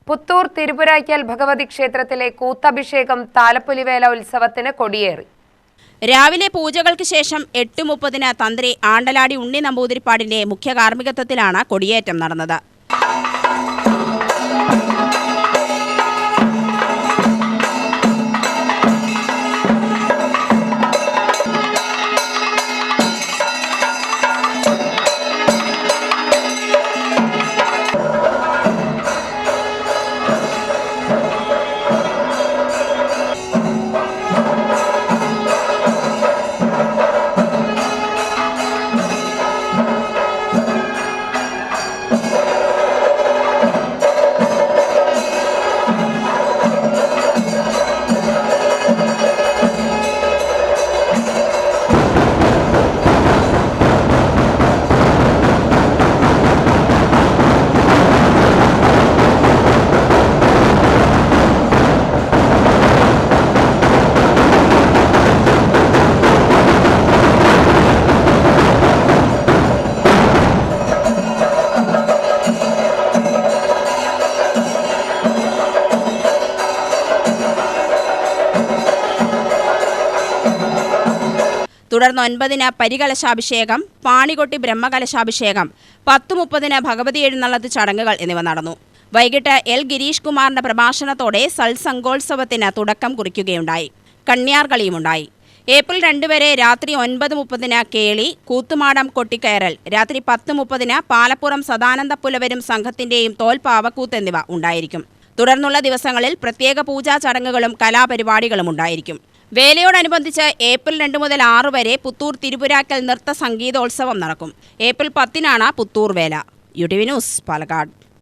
പുത്തൂർ തിരുപുരായ്ക്കൽ ഭഗവതി ക്ഷേത്രത്തിലെ കൂത്തഭിഷേകം താലപ്പൊലിവേല ഉത്സവത്തിന് കൊടിയേറി. രാവിലെ പൂജകൾക്ക് ശേഷം 8:30 തന്ത്രി ആണ്ടലാടി ഉണ്ണി നമ്പൂതിരിപ്പാടിന്റെ മുഖ്യ കാർമ്മികത്വത്തിലാണ് കൊടിയേറ്റം നടന്നത്. തുടർന്ന് 9 പരികലശാഭിഷേകം, പാണികൊട്ടി ബ്രഹ്മകലശാഭിഷേകം, 10:30 ഭഗവതി എഴുന്നള്ളത്ത് ചടങ്ങുകൾ എന്നിവ നടന്നു. വൈകിട്ട് എൽ ഗിരീഷ് കുമാറിന്റെ പ്രഭാഷണത്തോടെ സത്സംഗോത്സവത്തിന് തുടക്കം കുറിക്കുകയുണ്ടായി. കണ്യാർകളിയുമുണ്ടായി. ഏപ്രിൽ 2 വരെ രാത്രി 9:30 കേളി, കൂത്തുമാടം കൊട്ടിക്കയറൽ, രാത്രി 10:30 പാലപ്പുറം സദാനന്ദ പുലവരും സംഘത്തിന്റെയും തോൽപ്പാവക്കൂത്ത് എന്നിവ ഉണ്ടായിരിക്കും. തുടർന്നുള്ള ദിവസങ്ങളിൽ പ്രത്യേക പൂജാ ചടങ്ങുകളും കലാപരിപാടികളും ഉണ്ടായിരിക്കും. വേലയോടനുബന്ധിച്ച് ഏപ്രിൽ 2 മുതൽ 6 വരെ പുത്തൂർ തിരുപുരായ്ക്കൽ നൃത്ത സംഗീതോത്സവം നടക്കും. ഏപ്രിൽ 10 പുത്തൂർ വേല. UTV news, Palakkad.